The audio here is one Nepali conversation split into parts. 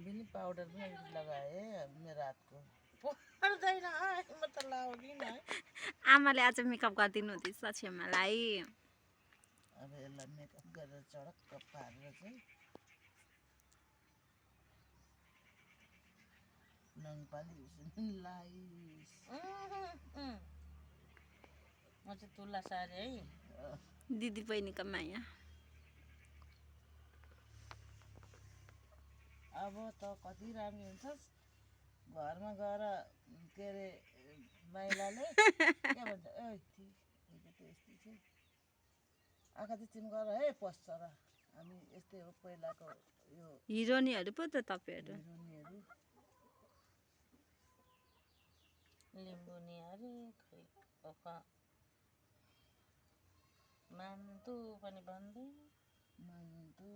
बिनी पाउडर पनि अलिकति लगाएँ मेरो हातको पर्दैन म त लाउँदिनँ है। आमाले आज मेकअप गरिदिनु हुँदैछ छेमालाई। अब यसलाई मेकअप गरेर चडक्क पारेर चाहिँ नङपाली लाइस म चाहिँ तुला सारी है। दिदी बहिनीको माया। अब त कति राम्रो हुन्छस् घरमा गएर के अरे माइलाले के भन्छ ए यस्तै छ आँखा चाहिँ चिम्काएर है पस्छ र हामी यस्तै हो पहिलाको यो हिरोनीहरू पो त तपाईँहरू। हिरोनीहरू लिम्बुनी अरे खै मान्तु पनि भन्दैन मान्तु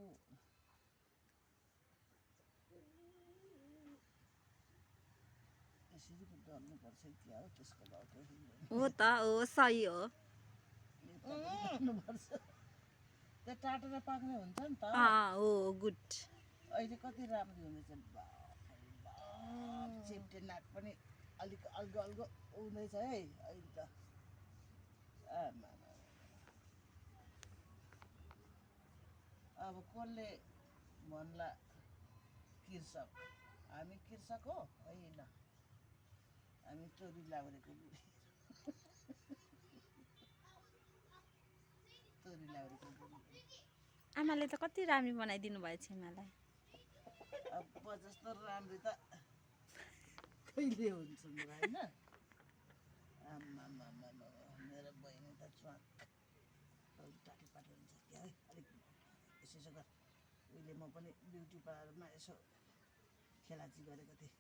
यसरी पो गर्नुपर्छ क्या हो त्यसको भाउ केही हुँदैन। हो त हो सही हो। गर्नुपर्छ त्यो टाटेर पाक्ने हुन्छ नि त। हो गुड। अहिले कति राम्रो हुँदैछ चेप्टे नाक पनि अलिक अल्गो अल्गो हुँदैछ है अहिले त। अब कसले भन्ला कृषक हामी कृषक हो होइन हामी चोरी लाउरेको बुढी चोरी लाउरेको बुढी। आमाले त कति राम्रो बनाइदिनु भयो छेमालाई। अब जस्तो राम्रो त कहिले हुन्छ होइन। मेरो बहिनी त च्वाक टाटे पाटे हुन्छ क्या है अलिक यसो यसो गर। उहिले म पनि ब्युटी पार्लरमा यसो खेलाची गरेको थिएँ।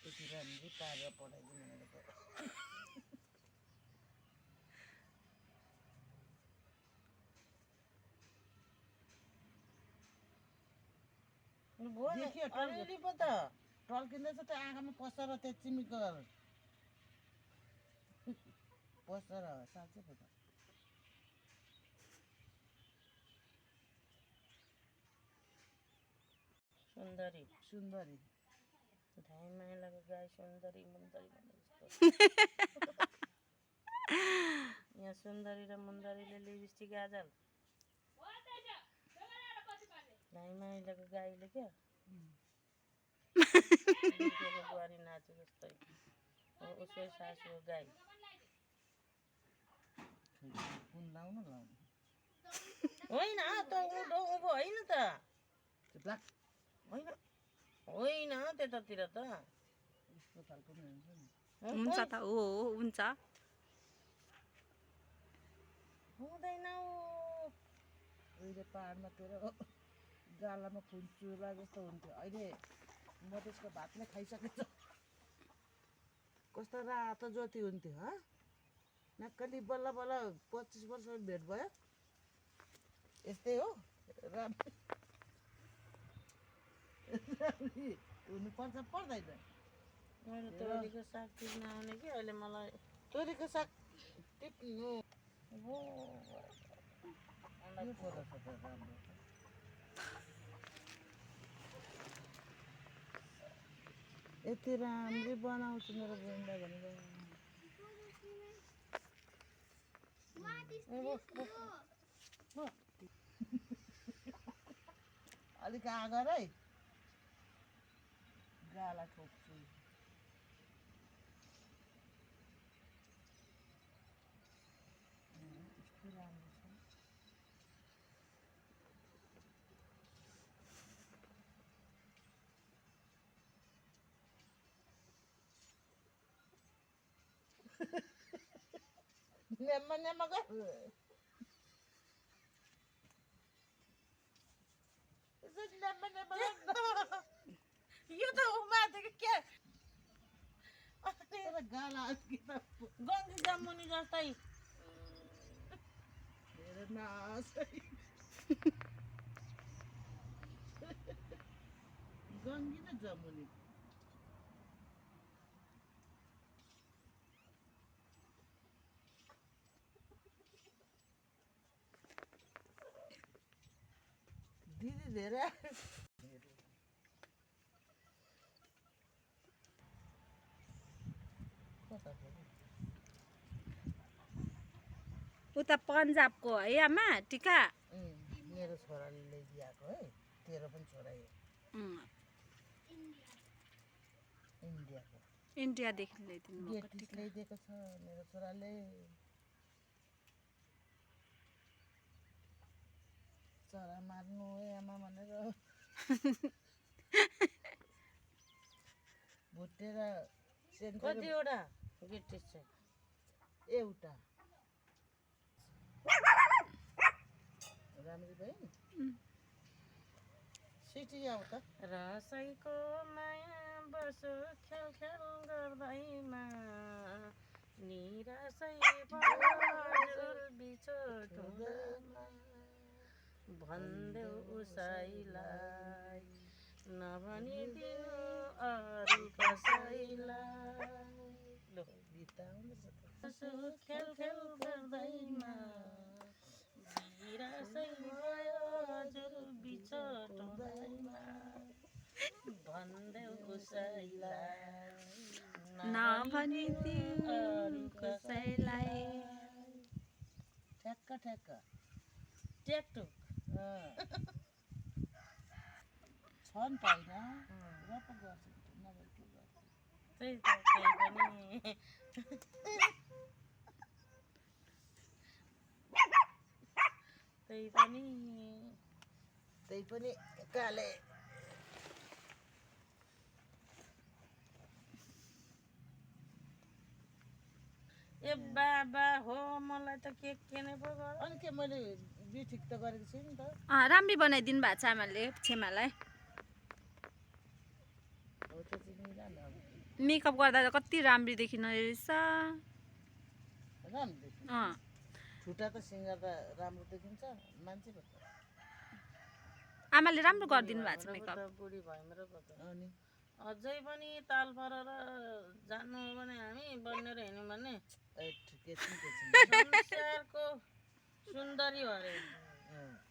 यति राम्ररी पारेर पठाइदिनु भनेको अलिअलि पो त टल्किँदैछ त्यो आँखामा पस्छ र त्यो चिमिक्क पस्छ र साँच्चै पो त। सुन्दरी सुन्दरी धाइ माइलाको गाई सुन्दरी मुन्दरी भने जस्तो यहाँ सुन्दरी र मुन्दरीले लिपस्टिक गाजल धाइ माइलाको गाईले क्या बुहारी नाचे जस्तै उसकै सासूको गाई कुन लाउनु होइन त उँभो होइन त होइन होइन त्यतातिर त यस्तो खालको नि हुन्छ नि। हुन्छ त हो हुन्छ हुँदैन उहिले पाहाडमा तेरो गालामा खुन चुला जस्तो हुन्थ्यो अहिले म त्यसको भात नै खाइसकेको छु। कस्तो रातो ज्योति हुन्थ्यो ह नक्कली बल्ल बल्ल 25 वर्ष भेट भयो यस्तै हो राम्रो हुनुपर्छ पर्दैन। मैले तोरीको साग टिप्न आउने कि अहिले मलाई तोरीको साग टिप्नु यति राम्ररी बनाउँछु मेरो बहिनीलाई भनेको अलिक आगर है गाला ठोक्छु। कस्तो राम्रो छ नेम्मा नेम्मा गर यो त उमाथि के गाला गङ्गी जमुनी जस्तै अरे नसै गङ्गी न जमुनी दिदी धेरै कता पऱ्यो उता पन्जाबको है आमा टिका मेरो छोराले ल्याइदिएको है तेरो पनि छोरा हो उम्, इन्डियाको इन्डियादेखि ल्याइदिनु भएको गेट टिका ल्याइदिएको छ मेरो छोराले चरा मार्नु है आमा भनेर भुटेर कतिवटा गिफ्ट छ एउटा राम्री भयो सिटी आऊ त रसैको माया बसो खेल खेल गर्दैमा निराशै हजुर बिछोड हुँदैमा भन्देऊ उसैलाई नभनिदिनु अरू कसैलाई बिताउनु बसो खेल खेल गर्दैमा निराशै भयो हजुर बिछोड हुँदैमा भन्देऊ उसैलाई नभनिदिनु कसैलाई ठ्याक्क ठ्याक्क ट्याकटुक छ नि त होइन र पो गर्छ नभए के गर्छ त्यही त त्यही पनि काले ए बाबा हो मलाई त के नै पो गर अनि के मैले बिउ ठिक त गरेको छु नि त राम्री बनाइदिनु भएको छ आमाले छेमालाई हो त्यो चाहिँ मिला न अब मेकअप गर्दा त कति राम्री देखिन रहेछ राम्रो देखिन्छ अँ खुट्टा त सिँगार त राम्रो देखिन्छ मान्छे पो त आमाले राम्रो गरिदिनु भएको छ मेकअप बुढी भयौँ र पो त अनि अझै पनि ताल परेर जानु हो भने हामी बनेर हिँड्यौँ भने ठिकै छ नि संसारको सुन्दरी हो अरे अँ